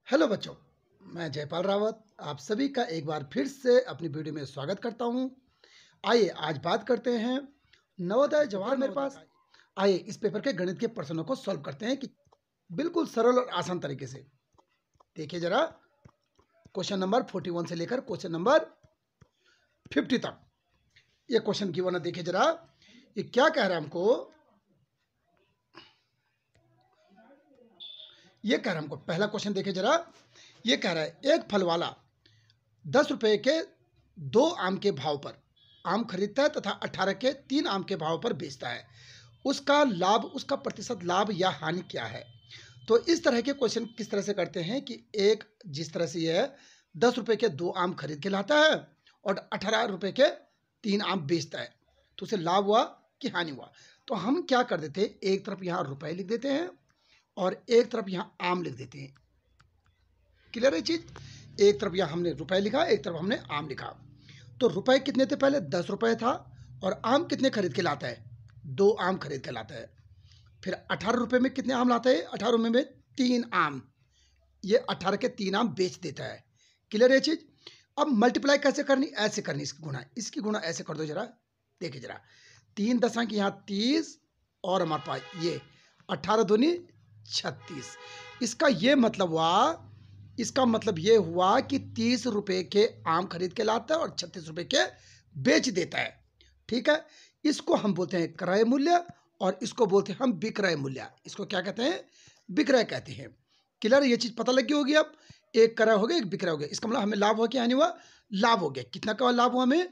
Hello बच्चों, मैं जयपाल रावत आप सभी का एक बार फिर से अपनी वीडियो में स्वागत करता हूं। आइए आज बात करते हैं नवोदय जवाहर मेरे पास। आइए इस पेपर के गणित के प्रश्नों को सॉल्व करते हैं कि बिल्कुल सरल और आसान तरीके से। देखिए जरा, क्वेश्चन नंबर 41 से लेकर क्वेश्चन नंबर 50 तक ये क्वेश्चन गिवन है। देखिए जरा, ये क्या कह रहा है हमको। ये कह रहा है हमको, पहला क्वेश्चन देखिए जरा, ये कह रहा है एक फल वाला 10 रुपए के 2 आम के भाव पर आम खरीदता है तथा 18 के 3 आम के भाव पर बेचता है। उसका लाभ, उसका प्रतिशत लाभ या हानि क्या है। तो इस तरह के क्वेश्चन किस तरह से करते हैं कि एक जिस तरह से ये 10 रुपए के 2 आम खरीद के लाता है और 18 रुपए के 3 आम बेचता है, तो उसे लाभ हुआ कि हानि हुआ। तो हम क्या कर देते हैं, एक तरफ यहाँ रुपए लिख देते हैं और एक तरफ यहाँ आम लिख देते हैं। क्लियर है चीज। एक तरफ यहाँ हमने रुपए लिखा, एक तरफ हमने आम लिखा। तो रुपए कितने थे, पहले 10 रुपए था, और आम कितने खरीद के लाता है, 2 आम खरीद के लाता है। फिर 18 रुपए में कितने आम लाता है, 18 रुपए में 3 आम, ये 18 के 3 आम बेच देता है। क्लियर है चीज। अब मल्टीप्लाई कैसे करनी, ऐसे करनी, इसकी गुणा ऐसे कर दो जरा। देखिए जरा, 3 दशा यहाँ 30 और हमारे पास ये 18 दूनी 36। इसका मतलब ये हुआ कि 30 रुपए के आम खरीद के लाता है और 36 रुपए के बेच देता है। ठीक है, इसको हम बोलते हैं क्रय मूल्य और इसको बोलते हैं हम विक्रय मूल्य। इसको क्या कहते हैं, विक्रय कहते हैं। क्लियर, ये चीज पता लगी होगी। अब एक क्रय हो गया, एक विक्रय हो गया। इसका मतलब हमें लाभ हुआ कि हानि हुआ, लाभ हो गया। कितना का लाभ हुआ हमें,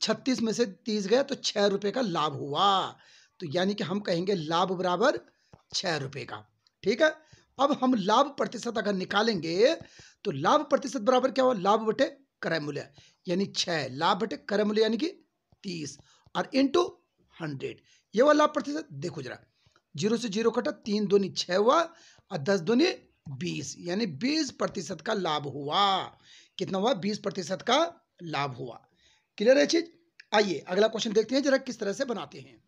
36 में से 30 गया तो 6 रुपए का लाभ हुआ। तो यानी कि हम कहेंगे लाभ बराबर 6 रुपए का। ठीक है, अब हम लाभ प्रतिशत अगर निकालेंगे तो लाभ प्रतिशत बराबर क्या हुआ, लाभ बटे क्रय मूल्य, यानी 6 लाभ बटे क्रय मूल्य यानी कि 30 और इंटू 100। ये वाला लाभ प्रतिशत देखो जरा, 0 से 0 कटा, 3 दूनी 6 हुआ और 10 दूनी 20, यानी 20% का लाभ हुआ। कितना हुआ, 20% का लाभ हुआ। क्लियर है चीज। आइए अगला क्वेश्चन देखते हैं जरा किस तरह से बनाते हैं।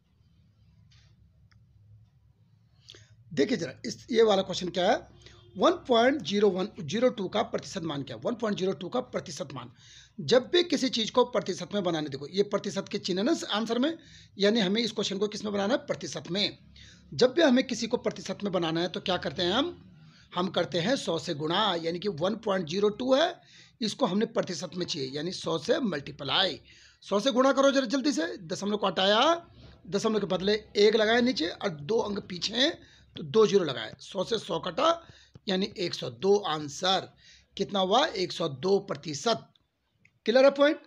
देखिए जरा, इस ये वाला क्वेश्चन क्या है, 1.0102 का प्रतिशत मान क्या है। 1.02 का प्रतिशत मान, जब भी किसी चीज को प्रतिशत में बनाने, देखो ये प्रतिशत के चिन्ह ना आंसर में, यानी हमें इस क्वेश्चन को किस में बनाना है, प्रतिशत में। जब भी हमें किसी को प्रतिशत में बनाना है तो क्या करते हैं हम करते हैं 100 से गुणा, यानी कि 1.02 है, इसको हमने प्रतिशत में चाहिए, यानी 100 से मल्टीप्लाई। 100 से गुणा करो जरा जल्दी से, दशमलव को हटाया, दशमलव के बदले 1 लगाया नीचे और 2 अंक पीछे हैं तो 2 जीरो लगाए, 100 से 100 कटा यानी 102। आंसर कितना हुआ, 102%। क्लियर है पॉइंट।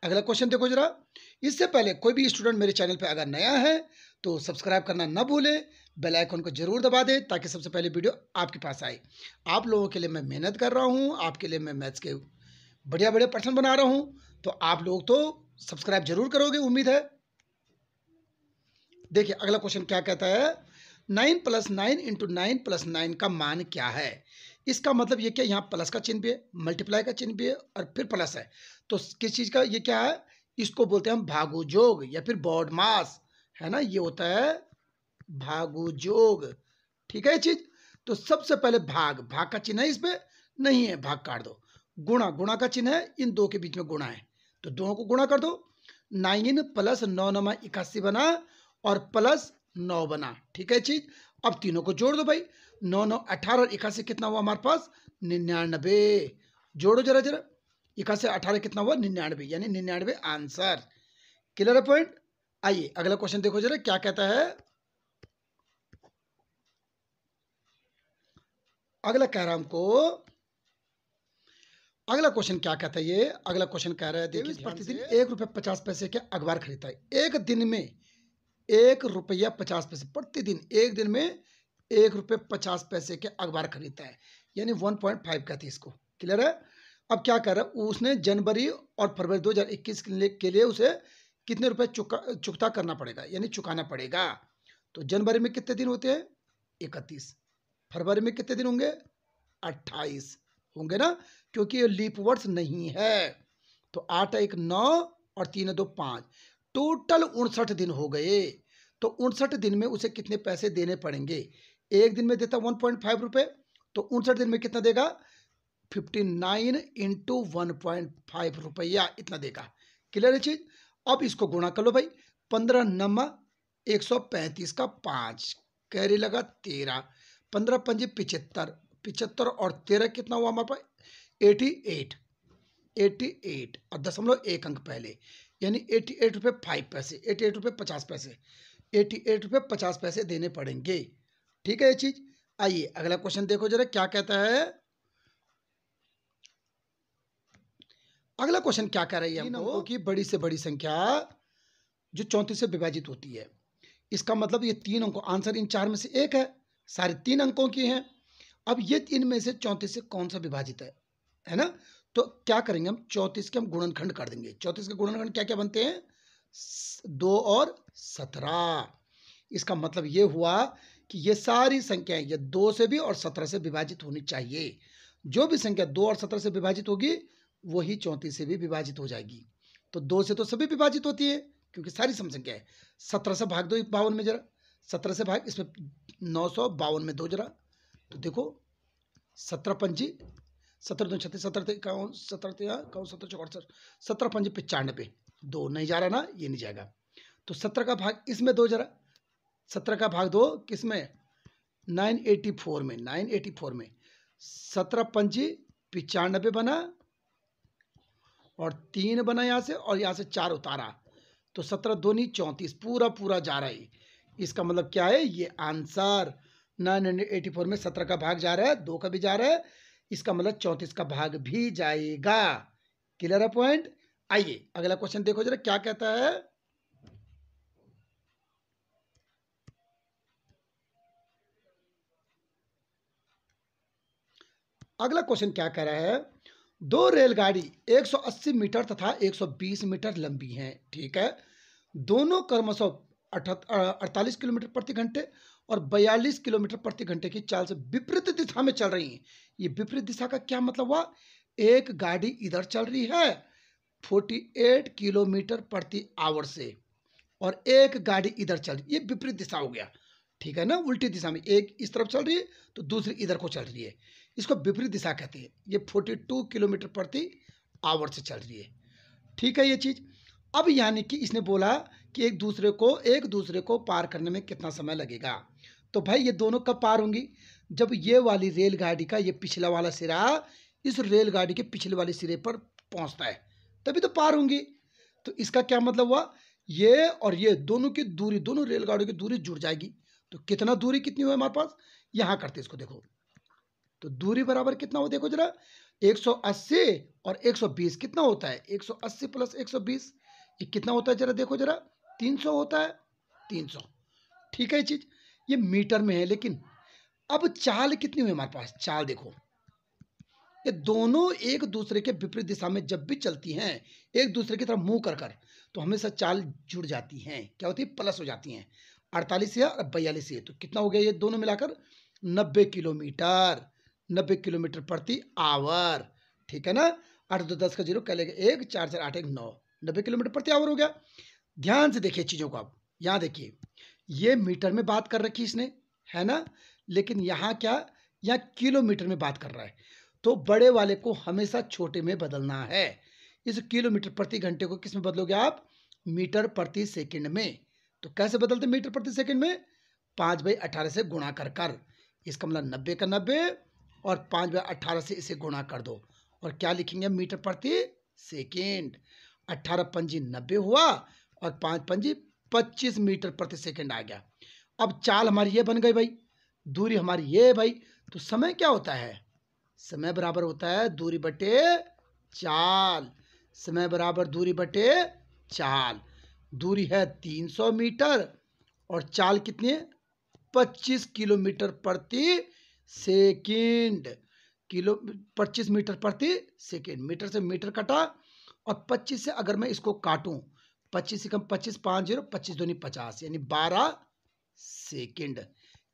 अगला क्वेश्चन देखो जरा। इससे पहले कोई भी स्टूडेंट मेरे चैनल पे अगर नया है तो सब्सक्राइब करना ना भूले, बेल आइकन को जरूर दबा दे ताकि सबसे पहले वीडियो आपके पास आए। आप लोगों के लिए मैं मेहनत कर रहा हूँ, आपके लिए मैं मैथ्स के बढ़िया बढ़िया प्रश्न बना रहा हूँ, तो आप लोग तो सब्सक्राइब जरूर करोगे, उम्मीद है। देखिए अगला क्वेश्चन क्या कहता है, 9 + 9 × 9 + 9 का मान क्या है। इसका मतलब ये क्या, यहाँ प्लस का चिन्ह भी है, मल्टीप्लाई का चिन्ह भी है और फिर प्लस है, तो किस चीज का ये क्या है, इसको बोलते हैं हम भागुजोग या फिर बॉड मास, है ना, ये होता है भागुजोग। ठीक है ये चीज। तो सबसे पहले भाग का चिन्ह है, इस पे नहीं है, भाग काट दो। गुणा का चिन्ह है, इन दो के बीच में गुणा है, तो दोनों को गुणा कर दो। 9 + 9 = 81 बना और प्लस 9 बना। ठीक है चीज। अब तीनों को जोड़ दो भाई, 9 9 18 और 81 कितना हुआ हमारे पास, 99। जोड़ो जरा जरा, 81 18 कितना हुआ, 99, यानी 99 आंसर। क्लियर है पॉइंट। आइए अगला क्वेश्चन देखो जरा क्या कहता है। अगला कह रहा हमको, अगला क्वेश्चन क्या कहता है, ये अगला क्वेश्चन कह रहा है, देखिए प्रतिदिन 1 रुपये 50 पैसे के अखबार खरीदता है। एक दिन में 1 रुपया 50 पैसे, प्रतिदिन एक दिन में 1 रुपये 50 पैसे के अखबार खरीदता है, यानी 1.5 कहते हैं इसको। क्लियर है। अब क्या कर रहा है, उसने जनवरी और फरवरी 2021 के लिए उसे कितने रुपए चुकता करना पड़ेगा, यानी चुकाना पड़ेगा। तो जनवरी में कितने दिन होते हैं, 31। फरवरी में कितने दिन होंगे, 28 होंगे ना, क्योंकि ये लीप वर्ष नहीं है। तो 8 1 9 और 3 2 5, टोटल 59 दिन हो गए। तो 59 दिन में उसे कितने पैसे देने पड़ेंगे, एक दिन में देता 1.5 रुपए, तो 59 दिन में कितना देगा, 59 इंटू 1.5 रुपया इतना देगा। क्लियर है चीज। अब इसको गुणा कर लो भाई, 15 नमा 135 का 5, कैरी लगा 13, 15 पंजे 75, 75 और 13 कितना हुआ हमारे पास 88, 88 और 0.1 अंक पहले, यानी 88 रुपये 5 पैसे, 88 रुपये 50 पैसे, 88 रुपये 50 पैसे देने पड़ेंगे। ठीक है ये चीज। आइए अगला क्वेश्चन देखो जरा क्या कहता है। अगला क्वेश्चन क्या कह रही है हमको कि बड़ी से बड़ी संख्या जो 34 से विभाजित होती है, इसका मतलब ये 3 अंकों, आंसर इन 4 में से एक है, सारे 3 अंकों की हैं। अब ये इनमें से 34 से कौन सा विभाजित है ना। तो क्या करेंगे हम, 34 के हम गुणनखंड कर देंगे। 34 के गुणनखंड क्या क्या बनते हैं, 2 और 17। इसका मतलब ये हुआ कि ये सारी संख्याएं ये 2 से भी और 17 से विभाजित होनी चाहिए। जो भी संख्या 2 और 17 से विभाजित होगी वही 34 से भी विभाजित हो जाएगी। तो 2 से तो सभी विभाजित होती है क्योंकि सारी सम संख्या है। 17 से भाग दो 52 में जरा, 17 से भाग इसमें 952 में दो जरा, तो देखो 17 पंजी 17 2 36, 17 51, 17 17 64, 17 पंजी 95, 2 नहीं जा रहा ना, ये नहीं जाएगा। तो 17 का भाग इसमें दो जरा, 17 का भाग दो किसमें 984 में, 984 में 17 पंजी 95 बना और 3 बना यहाँ से और यहाँ से 4 उतारा, तो 17 दूनी 34 पूरा पूरा जा रहा है। इसका मतलब क्या है, ये आंसर 984 में 17 का भाग जा रहा है, 2 का भी जा रहा है, इसका मतलब 34 का भाग भी जाएगा। क्लियर है पॉइंट। आइए अगला क्वेश्चन देखो जरा क्या कहता है। अगला क्वेश्चन क्या कह रहा है, 2 रेलगाड़ी 180 मीटर तथा 120 मीटर लंबी हैं, ठीक है। दोनों क्रमशः 48 किलोमीटर प्रति घंटे और 42 किलोमीटर प्रति घंटे की चाल से विपरीत दिशा में चल रही हैं। ये विपरीत दिशा का क्या मतलब हुआ, एक गाड़ी इधर चल रही है 48 किलोमीटर प्रति आवर से और एक गाड़ी इधर चल रही है, ये विपरीत दिशा हो गया, ठीक है ना। उल्टी दिशा में, एक इस तरफ चल रही है तो दूसरी इधर को चल रही है, इसको विपरीत दिशा कहते हैं। ये 42 किलोमीटर प्रति आवर से चल रही है, ठीक है ये चीज। अब यानी कि इसने बोला कि एक दूसरे को पार करने में कितना समय लगेगा। तो भाई ये दोनों कब पार होंगी, जब ये वाली रेलगाड़ी का ये पिछला वाला सिरा इस रेलगाड़ी के पिछले वाले सिरे पर पहुंचता है तभी तो पार होंगी। तो इसका क्या मतलब हुआ, ये और ये दोनों की दूरी, दोनों रेलगाड़ियों की दूरी जुड़ जाएगी। तो कितना दूरी कितनी हुई हमारे पास, यहां करते इसको देखो, तो दूरी बराबर कितना हो देखो जरा, 180 और 120 कितना होता है, 180 प्लस 120 ये कितना होता है जरा देखो जरा, 300 होता है, 300, ठीक है ये चीज। ये मीटर में है, लेकिन अब चाल कितनी हुई हमारे पास, चाल देखो, ये दोनों एक दूसरे के विपरीत दिशा में जब भी चलती हैं एक दूसरे की तरफ मुंह कर कर, तो हमेशा चाल जुड़ जाती हैं, क्या होती है, प्लस हो जाती हैं। 48 या 42 है, तो कितना हो गया ये दोनों मिलाकर 90 किलोमीटर, 90 किलोमीटर प्रति आवर, ठीक है ना। 8 2 10 का 0 कह लेगा 1, 4 4 8 1 9, 90 किलोमीटर प्रति आवर हो गया। ध्यान से देखिए चीजों को, आप यहाँ देखिए, ये मीटर में बात कर रखी इसने, है ना, लेकिन यहाँ क्या, यहाँ किलोमीटर में बात कर रहा है। तो बड़े वाले को हमेशा छोटे में बदलना है। इस किलोमीटर प्रति घंटे को किस में बदलोगे आप, मीटर प्रति सेकंड में। तो कैसे बदलते मीटर प्रति सेकंड में, 5/18 से गुणा कर कर, इसका मतलब 90 का 90 और 5/18 से इसे गुणा कर दो और क्या लिखेंगे मीटर प्रति सेकंड। 18 पंजी 90 हुआ और 5 पंजी 25 मीटर प्रति सेकंड आ गया। अब चाल हमारी ये बन गई भाई, दूरी हमारी ये भाई, तो समय क्या होता है, समय बराबर होता है दूरी बटे चाल, समय बराबर दूरी बटे चाल। दूरी है 300 मीटर और चाल कितनी है, 25 किलोमीटर प्रति सेकंड, 25 मीटर प्रति सेकंड, मीटर से मीटर कटा और 25 से अगर मैं इसको काटूं, 25 से कम 25 5 0 25 दूनी 50, यानी 12 सेकंड,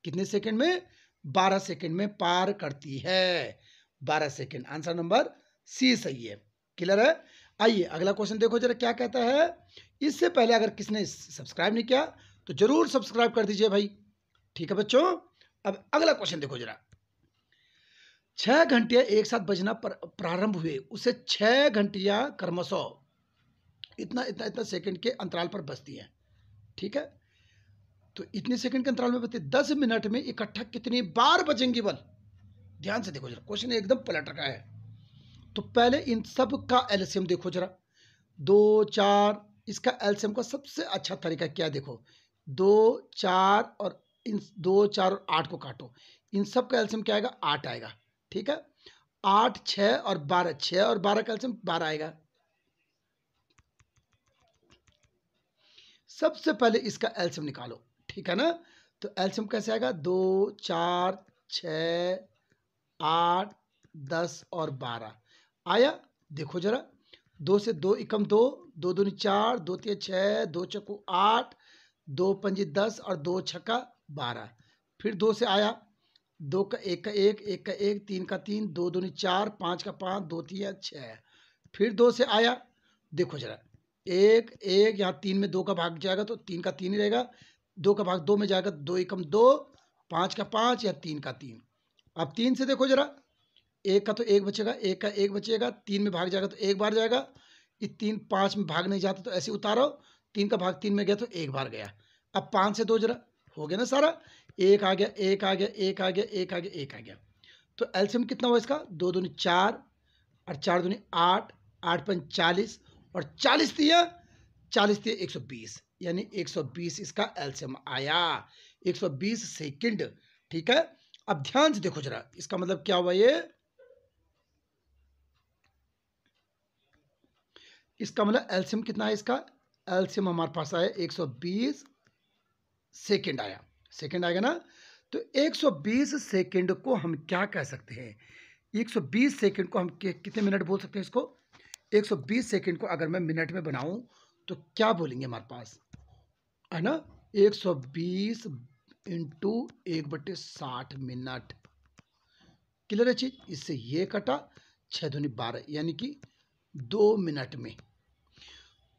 कितने सेकंड में, 12 सेकंड में पार करती है, 12 सेकंड। आंसर नंबर सी सही है। क्लियर है। आइए अगला क्वेश्चन देखो जरा क्या कहता है। इससे पहले अगर किसने सब्सक्राइब नहीं किया तो जरूर सब्सक्राइब कर दीजिए भाई, ठीक है बच्चों। अब अगला क्वेश्चन देखो जरा, 6 घंटियां एक साथ बजना प्रारंभ हुए, उसे 6 घंटियां क्रमशः इतना इतना इतना सेकंड के अंतराल पर बजती हैं। ठीक है, तो इतने सेकंड के अंतराल में बजती 10 मिनट में इकट्ठा कितनी बार बजेंगी बल? ध्यान से देखो जरा, क्वेश्चन एकदम पलट रखा है। तो पहले इन सब का एलसीएम देखो जरा, 2 4, इसका एलसीएम का सबसे अच्छा तरीका क्या है देखो, 2 4 और इन 2 4 और 8 को काटो, इन सब का एलसीएम क्या आएगा? 8 आएगा। ठीक है, 8 6 और 12, 6 और 12 का एलसीएम 12 आएगा। सबसे पहले इसका एलसीएम निकालो। ठीक है ना, तो एलसीएम कैसे आएगा? 2 4 6 8 10 और 12 आया। देखो जरा, 2 से 2 एकम 2, 2 दूनी 4, 2 तिया 6, 2 चौको 8, 2 पंजी 10 और 2 छक्का 12। फिर 2 से आया, 2 का 1 का 1, 1 का 1, 3 का 3, 2 दूनी 4, 5 का 5, 2 तिया 6। फिर 2 से आया, देखो जरा, 1 1, यहाँ 3 में 2 का भाग जाएगा तो 3 का 3 ही रहेगा, 2 का भाग 2 में जाएगा, 2 एकम 2, 5 का 5 या 3 का 3। अब 3 से देखो जरा, 1 का तो 1 बचेगा, 1 का 1 बचेगा, 3 में भाग जाएगा तो 1 बार जाएगा, ये 3 5 में भाग नहीं जाता तो ऐसे उतारो, 3 का भाग 3 में गया तो 1 बार गया। अब 5 से 2 जरा, हो गया ना सारा, 1 आ गया, 1 आ गया, 1 आ गया, 1 आ गया, 1 आ गया। तो एलसीएम कितना हुआ इसका? 2 दूनी 4 और 4 दूनी 8, 8 पंच 40 और 40 दिया 120, यानी 120 इसका एलसीएम आया, 120 सेकंड। ठीक है, अब ध्यान से देखो जरा, इसका मतलब क्या हुआ ये? इसका मतलब एलसीएम कितना है इसका? एलसीएम हमारे पास आया 120 सेकंड आया, सेकंड आएगा ना। तो 120 सेकंड को हम क्या कह सकते हैं? 120 सेकंड को हम कितने मिनट बोल सकते हैं इसको? 120 सेकंड को अगर मैं मिनट में बनाऊं तो क्या बोलेंगे हमारे पास, है ना? 120 इंटू 1/60 मिनट। क्लियर है चीज? इससे ये कटा, 6 दूनी 12, यानी कि 2 मिनट में,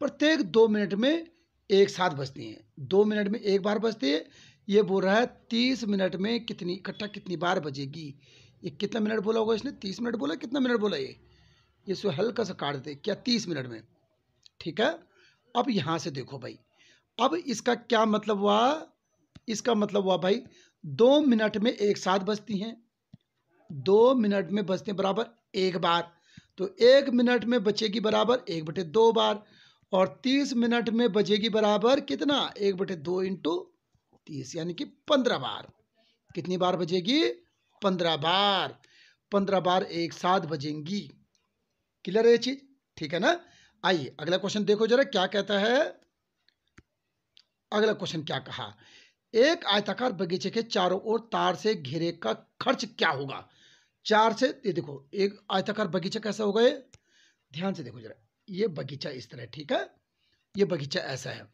प्रत्येक 2 मिनट में एक साथ बजती हैं, 2 मिनट में एक बार बजती है। ये बोल रहा है 30 मिनट में कितनी इकट्ठा कितनी बार बजेगी। ये कितना मिनट बोला होगा इसने? 30 मिनट बोला, कितना मिनट बोला ये? इसको हल्का सा काट दे, क्या 30 मिनट में? ठीक है, अब यहां से देखो भाई, अब इसका क्या मतलब हुआ? इसका मतलब हुआ भाई 2 मिनट में एक साथ बजती हैं, 2 मिनट में बजते हैं बराबर एक बार, तो 1 मिनट में बचेगी बराबर 1/2 बार, और 30 मिनट में बजेगी बराबर कितना? 1/2 इंटू 30, यानी कि 15 बार। कितनी बार बजेगी? 15 बार, 15 बार एक साथ बजेंगी। क्लियर है ये चीज? ठीक है ना। आइए अगला क्वेश्चन देखो जरा, क्या कहता है? अगला क्वेश्चन क्या कहा? एक आयताकार बगीचे के चारों ओर तार से घेरे का खर्च क्या होगा? चार से, ये देखो एक आयताकार बगीचा कैसा होगा ये? ध्यान से देखो जरा, ये बगीचा इस तरह, ठीक है, ये बगीचा ऐसा है,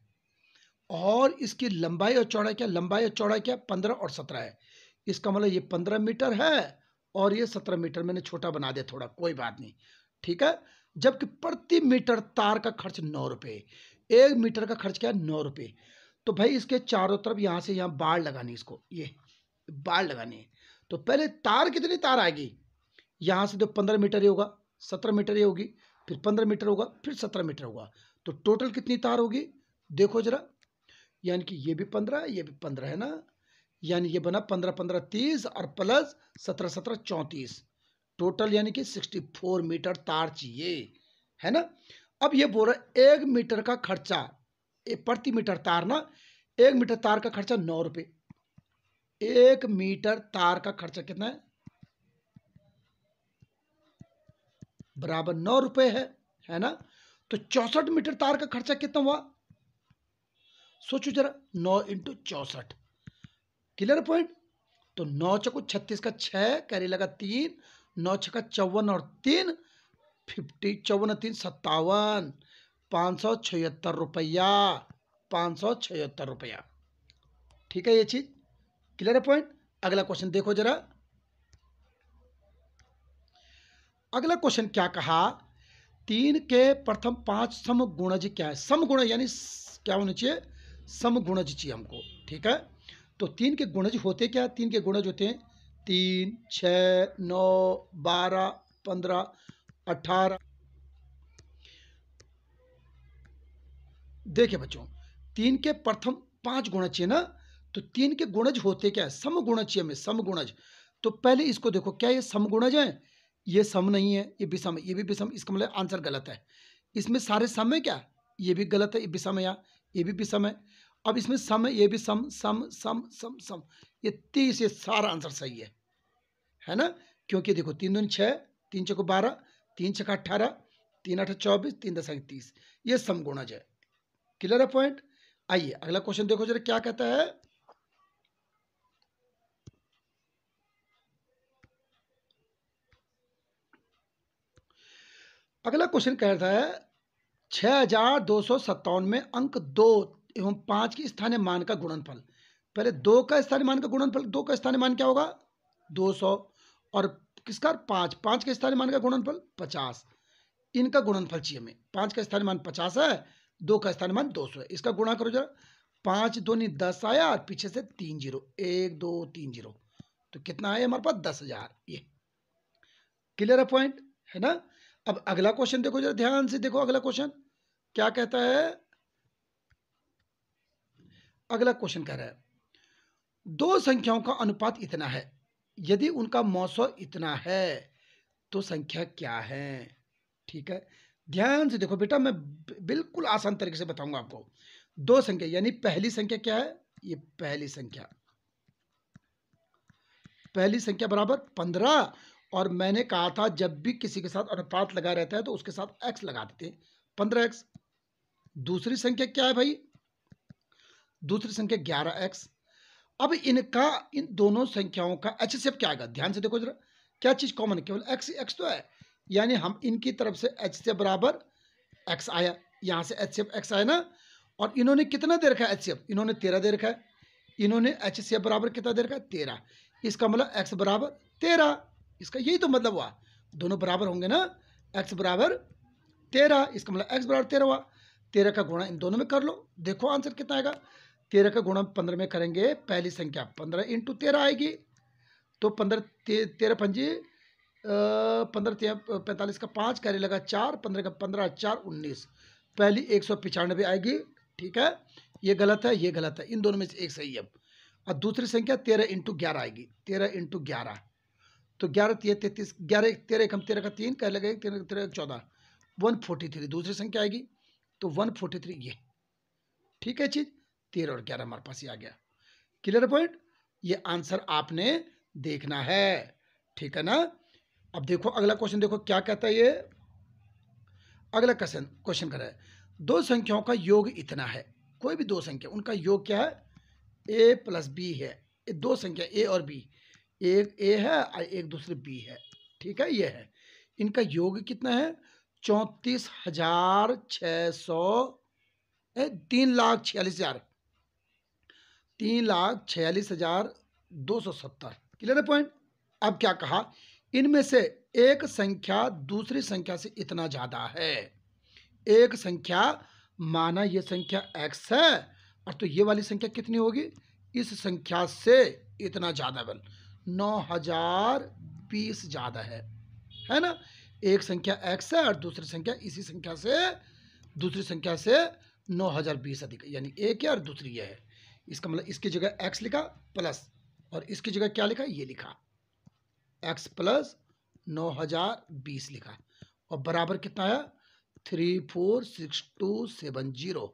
और इसकी लंबाई और चौड़ाई क्या? लंबाई और चौड़ाई क्या? 15 और 17 है। इसका मतलब ये 15 मीटर है और ये 17 मीटर, मैंने छोटा बना दिया थोड़ा, कोई बात नहीं। ठीक है, जबकि प्रति मीटर तार का खर्च 9 रुपये, 1 मीटर का खर्च क्या है? 9 रुपये। तो भाई इसके चारों तरफ यहाँ से यहाँ बाड़ लगानी, इसको ये बाड़ लगानी है। तो पहले तार, कितनी तार आएगी? यहाँ से तो 15 मीटर ही होगा, 17 मीटर ही होगी, फिर 15 मीटर होगा, फिर 17 मीटर होगा, तो टोटल कितनी तार होगी? देखो जरा, यानी कि ये भी 15, ये भी 15 है ना, यानी ये बना 15 15 30 और प्लस 17 17 34, टोटल यानी कि 64 मीटर तार चाहिए, है ना। अब ये बोल रहा है 1 मीटर का खर्चा, प्रति मीटर तार ना, 1 मीटर तार का खर्चा 9 रुपये। 1 मीटर तार का खर्चा कितना है? बराबर 9 रुपये है ना। तो 64 मीटर तार का खर्चा कितना हुआ? सोचो जरा, 9 इंटू 64, क्लियर पॉइंट। तो 9 चौको 36 का 6, कैरी लगा 3, 9 छक्का 54 और 3 50, 54 3 57, 576 रुपया, 576 रुपया। ठीक है, ये चीज क्लियर है पॉइंट। अगला क्वेश्चन देखो जरा, अगला क्वेश्चन क्या कहा? 3 के प्रथम 5 समगुणज क्या है? समगुण यानी क्या होना चाहिए? समगुणज चाहिए हमको, ठीक है। तो 3 के गुणज होते क्या? 3 के गुणज होते हैं 3, 6, 9, 12, 15, 18। देखिए बच्चों, 3 के प्रथम 5 गुणज चाहिए ना, तो 3 के गुणज होते क्या है? समगुणज चाहिए हमें, समगुणज। तो पहले इसको देखो, क्या ये समगुणज है? ये सम नहीं है, ये विषम है, ये भी विषम, इसका मतलब आंसर गलत है। इसमें सारे सम है क्या? ये भी गलत है, ये विषम है, यहाँ ये भी विषम है। अब इसमें सम है, ये भी सम सम सम सम सम, ये 30, ये सारा आंसर सही है ना? क्योंकि देखो 3 दूनी 6, 3 चौको 12, 3 छक्का 18, 3 8 24, 3 10 30, ये समगुणज है। क्लियर है पॉइंट? आइए अगला क्वेश्चन देखो जरा क्या कहता है। अगला क्वेश्चन कहता है 6257 में अंक 2 एवं 5 की स्थानीय मान का गुणनफल। पहले 2 का स्थानीय मान का गुणनफल, 2 का स्थानीय मान क्या होगा? 200। और किसका? 5, 5 का स्थानीय मान का गुणनफल 50। इनका गुणनफल चाहिए हमें। 5 का स्थानीय मान 50 है, 2 का स्थानीय मान 200 है। इसका गुणा करो जरा। 5 दूनी 10 आया और पीछे से 3 जीरो, 1 2 3 जीरो, तो कितना आया हमारे पास? 10,000। ये क्लियर है पॉइंट, है ना? अब अगला क्वेश्चन देखो जरा ध्यान से, देखो अगला क्वेश्चन क्या कहता है। अगला क्वेश्चन कह रहा है दो संख्याओं का अनुपात इतना है, यदि उनका मौसो इतना है तो संख्या क्या है? ठीक है, ध्यान से देखो बेटा, मैं बिल्कुल आसान तरीके से बताऊंगा आपको। दो संख्या यानी पहली संख्या क्या है? ये पहली संख्या, पहली संख्या बराबर 15। और मैंने कहा था जब भी किसी के साथ अनुपात लगा रहता है तो उसके साथ x लगा देते हैं, 15x। दूसरी संख्या क्या है भाई? दूसरी संख्या 11x। अब इनका, इन दोनों संख्याओं का HCF क्या आएगा? ध्यान से देखो जरा, क्या चीज कॉमन है? केवल x, x तो है, यानी हम इनकी तरफ से HCF बराबर x आया, यहां से HCF x आया ना। और इन्होंने कितना दे रखा है HCF? इन्होंने 13 दे रखा है। इन्होंने HCF बराबर कितना दे रखा है? 13। इसका मतलब x बराबर 13, इसका यही तो मतलब हुआ, दोनों बराबर होंगे ना। x बराबर 13, इसका मतलब x बराबर 13 हुआ। 13 का गुणा इन दोनों में कर लो, देखो आंसर कितना आएगा। 13 का गुणा 15 में करेंगे, पहली संख्या 15 इंटू 13 आएगी, तो 15 13 पंजी 15 45 का 5 कैरी लगा 4, 15 का 15 4 19, पहली 195 आएगी। ठीक है, ये गलत है, ये गलत है, इन दोनों में से एक सही है। और दूसरी संख्या 13 इंटू 11 आएगी, 13 इंटू 11, तो 11 33, 11 13 एक हम 13 का 3 कह लगे, 13 13 14, 143 दूसरी संख्या आएगी, तो 143 ये। ठीक है चीज, 13 और 11 हमारे पास ही आ गया। Clear point? ये आंसर आपने देखना है, ठीक है ना? अब देखो अगला क्वेश्चन, देखो क्या कहता है ये। अगला क्वेश्चन क्वेश्चन कर रहा है दो संख्याओं का योग इतना है, कोई भी दो संख्या, उनका योग क्या है? a प्लस बी है। ये दो संख्या a और b, एक a है और एक दूसरे b है। ठीक है, ये है, इनका योग कितना है? 34,600, 3,46,000, 3,46,270। क्लियर है पॉइंट? अब क्या कहा, इनमें से एक संख्या दूसरी संख्या से इतना ज्यादा है। एक संख्या, माना ये संख्या x है, और तो ये वाली संख्या कितनी होगी? इस संख्या से इतना ज्यादा, बल 9,020 ज्यादा है ना? एक संख्या x है और दूसरी संख्या इसी संख्या से, दूसरी संख्या से 9,020 अधिक है, यानी एक है और दूसरी ये है। इसका मतलब इसकी जगह x लिखा प्लस, और इसकी जगह क्या लिखा? ये लिखा, x प्लस 9,020 लिखा, और बराबर कितना आया? 346270,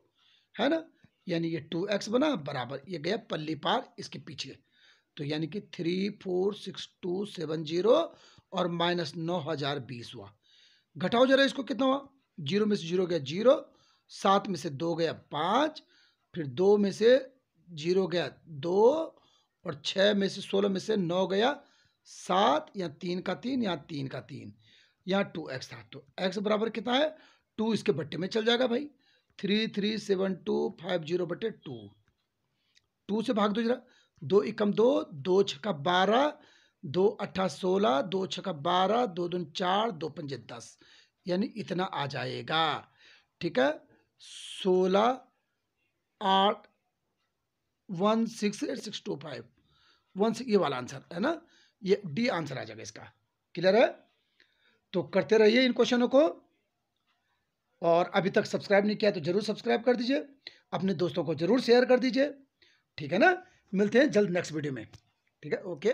है ना? यानी ये 2x बना, बराबर ये गया पल्ली पार इसके पीछे, तो यानी कि 346270 और माइनस 9,020 हुआ। घटाओ जरा इसको, कितना हुआ? 0 में से 0 गया 0, 7 में से 2 गया 5, फिर 2 में से 0 गया 2, और 6 में से 16 में से 9 गया 7, या 3 का 3, यहाँ 3 का 3, यहाँ 2x था, तो x बराबर कितना है? 2 इसके बट्टे में चल जाएगा भाई, 337250 बटे 2, 2 से भाग दो जरा, 2 एकम 2, 2 छक्का 12, 2 अट्ठा 16, 2 छक्का 12, 2 दूनी 4, 2 पंजे 10, यानी इतना आ जाएगा। ठीक है, 16 8 168625, 1 ये वाला आंसर है ना? ये डी आंसर आ जाएगा इसका। क्लियर है? तो करते रहिए इन क्वेश्चनों को, और अभी तक सब्सक्राइब नहीं किया तो जरूर सब्सक्राइब कर दीजिए, अपने दोस्तों को जरूर शेयर कर दीजिए। ठीक है ना? मिलते हैं जल्द नेक्स्ट वीडियो में। ठीक है, ओके।